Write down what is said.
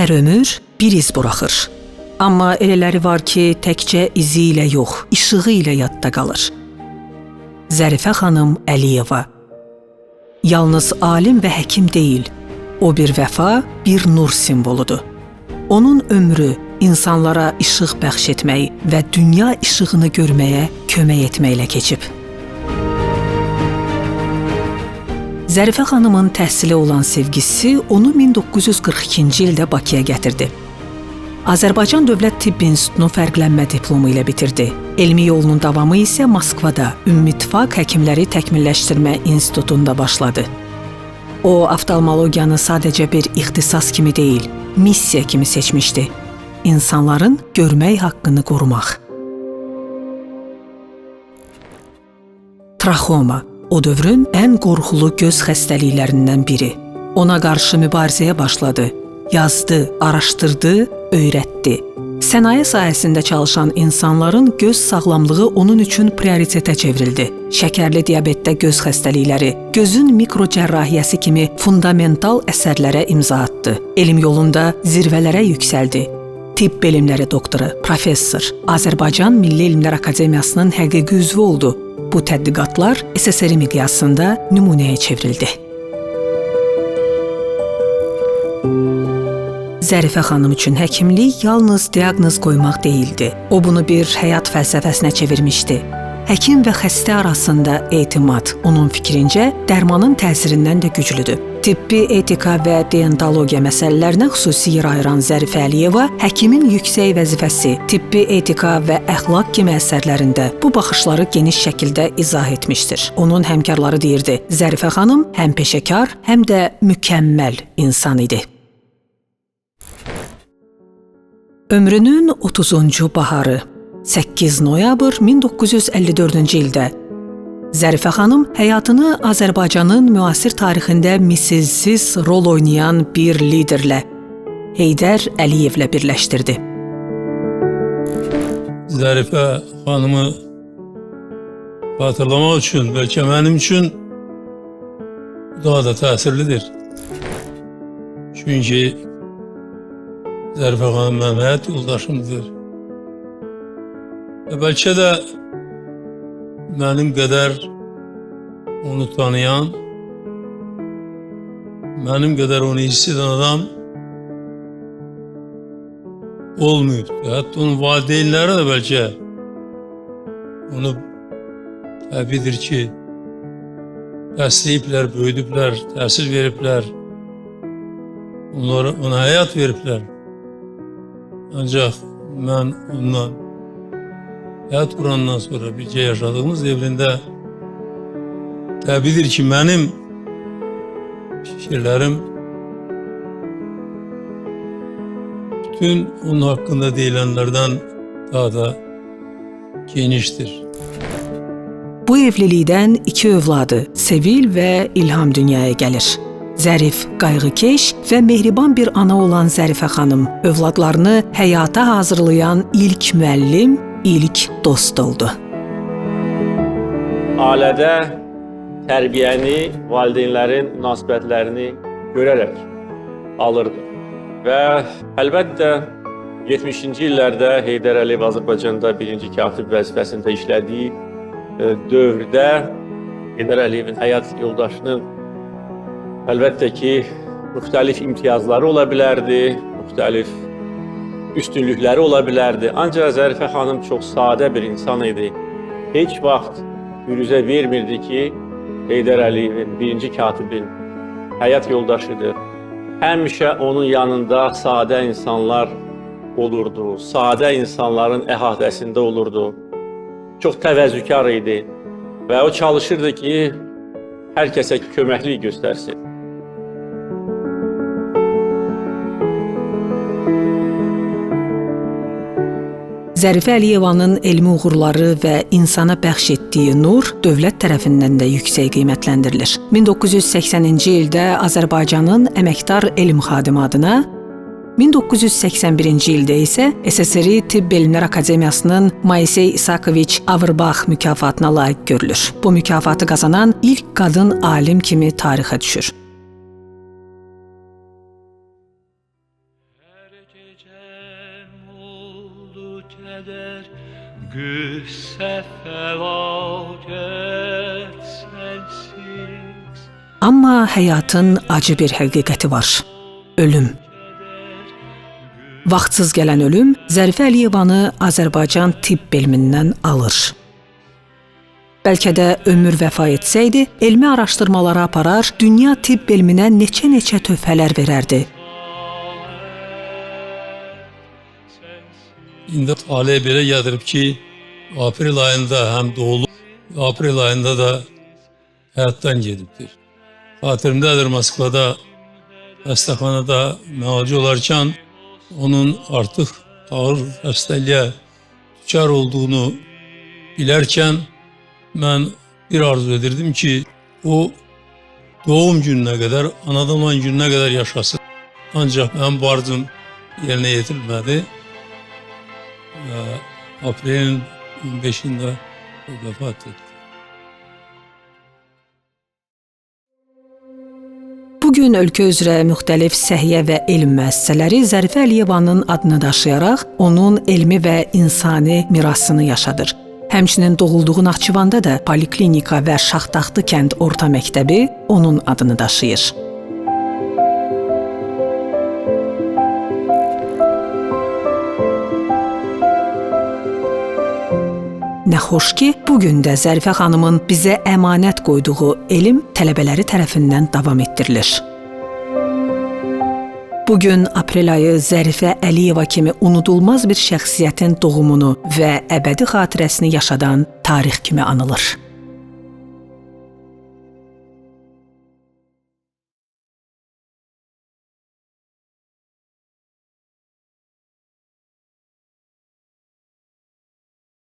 Hər ömür bir iz buraxır. Amma elələri var ki, təkcə izi ilə yox, işığı ilə yadda qalır. Zərifə xanım Əliyeva. Yalnız alim və həkim deyil, o bir vəfa, bir nur simvoludur. Onun ömrü insanlara işıq bəxş etmək və dünya işığını görməyə kömək etməklə keçib. Zərifə xanımın təhsili olan sevgisi onu 1942-ci ildə Bakıya gətirdi. Azərbaycan Dövlət Tibb İnstitutunu fərqlənmə diplomu ilə bitirdi. Elmi yolunun davamı isə Moskvada Ümumİttifaq Həkimləri Təkmilləşdirmə İnstitutunda başladı. O, oftalmologiyanı sadəcə bir ixtisas kimi deyil, missiya kimi seçmişdi. İnsanların görmək haqqını qorumaq. Traxoma, o dövrün ən qorxulu göz xəstəliklərindən biri. Ona qarşı mübarizəyə başladı. Yazdı, araşdırdı, öyrətdi. Sənaye sahəsində çalışan insanların göz sağlamlığı onun üçün prioritetə çevrildi. Şəkərli diabetdə göz xəstəlikləri, gözün mikrocərrahiyyəsi kimi fundamental əsərlərə imza atdı. Elm yolunda zirvələrə yüksəldi. Tibb elmləri doktoru, professor, Azərbaycan Milli Elmlər Akademiyasının həqiqi üzvü oldu. Bu tədqiqatlar SSR miqyasında nümunəyə çevrildi. Zərifə xanım üçün həkimlik yalnız diaqnoz qoymaq deyildi. O bunu bir həyat fəlsəfəsinə çevirmişdi. Həkim və xəstə arasında etimad, onun fikrincə, dərmanın təsirindən də güclüdür. Tibbi etika və deontologiya məsələlərinə xüsusi yer ayıran Zərifə Əliyeva həkimin yüksək vəzifəsi, tibbi etika və əxlaq kimi əsərlərində bu baxışları geniş şəkildə izah etmişdir. Onun həmkarları deyirdi, Zərifə xanım həm peşəkar, həm də mükəmməl insan idi. Ömrünün 30-cu baharı, 8 noyabr 1954-cü ildə Zərifə xanım həyatını Azərbaycanın müasir tarixində misilsiz rol oynayan bir liderlə, Heydər Əliyevlə birləşdirdi. Zərifə xanımı xatırlamaq üçün, bəlkə mənim üçün daha da təsirlidir. Çünki Zərifə xanım mənim həyat yoldaşımdır. Və bəlkə də mənim qədər onu tanıyan, mənim qədər onu hiss edən adam olmayıbdır. Hətta onun valideynləri də bəlkə onu təbidir ki, təsliyiblər, böyüdüblər, təhsil veriblər, ona həyat veriblər. Ancaq mən ondan həyat qurandan sonra bircə yaşadığımız evrində təbidir ki, mənim fikirlərim bütün onun haqqında deyilənlərdən daha da genişdir. Bu evlilikdən 2 övladı, Sevil və İlham dünyaya gəlir. Zərif, qayğıkeş və mehriban bir ana olan Zərifə xanım övladlarını həyata hazırlayan ilk müəllim, ilk dost oldu. Ailədə tərbiyəni, valideynlərin münasibətlərini görərək alırdı. Və əlbəttə 70-ci illərdə Heydər Əliyev Azərbaycanda birinci katib vəzifəsində işlədiyi dövrdə Heydər Əliyevin həyat yoldaşının əlbəttə ki, müxtəlif imtiyazları ola bilərdi, müxtəlif üstünlükləri ola bilərdi. Ancaq Zərifə xanım çox sadə bir insan idi. Heç vaxt bürüzə vermirdi ki, Heydər Əliyevin birinci katibin həyat yoldaşıdır. Həmişə onun yanında sadə insanlar olurdu, sadə insanların əhatəsində olurdu. Çox təvəzzükar idi və o çalışırdı ki, hər kəsə köməklik göstərsin. Zərifə Əliyevanın elmi uğurları və insana bəxş etdiyi nur dövlət tərəfindən də yüksək qiymətləndirilir. 1980-ci ildə Azərbaycanın əməkdar elm xadimi adına, 1981-ci ildə isə SSR Tibb Elmlər Akademiyasının Moisey İsakoviç Auerbach mükafatına layiq görülür. Bu mükafatı qazanan ilk qadın alim kimi tarixə düşür. Qüssə fəlakət sənsiz. Amma həyatın acı bir həqiqəti var. Ölüm. Vaxtsız gələn ölüm Zərifə Əliyevanı Azərbaycan tibb elmindən alır. Bəlkə də ömür vəfa etsəydi, elmi araşdırmalara aparar, dünya tibb elminə neçə töhfələr verərdi. İndi taliyə belə gəldirib ki, aprel ayında həm doğulub, aprel ayında da həyatdan gedibdir. Xatirimdədir, Moskvada xəstəxanada müalicə olarkən onun artıq ağır xəstəliyə düçar olduğunu bilərkən mən bir arzu edirdim ki, o doğum gününə qədər, anadan olan gününə qədər yaşasın. Ancaq mənim borcum yerinə yetirilmədi. Aprelin 15'inde vefat etti. Bugün ölkə üzrə müxtəlif səhiyyə və elm müəssisələri Zərifə Əliyevanın adını daşıyaraq onun elmi və insani mirasını yaşadır. Həmçinin doğulduğu Naxçıvanda da poliklinika və Şaxtaxtı kənd orta məktəbi onun adını daşıyır. Nə xoş ki, bugün də Zərifə xanımın bizə əmanət qoyduğu elm tələbələri tərəfindən davam etdirilir. Bugün aprel ayı Zərifə Əliyeva kimi unudulmaz bir şəxsiyyətin doğumunu və əbədi xatirəsini yaşadan tarix kimi anılır.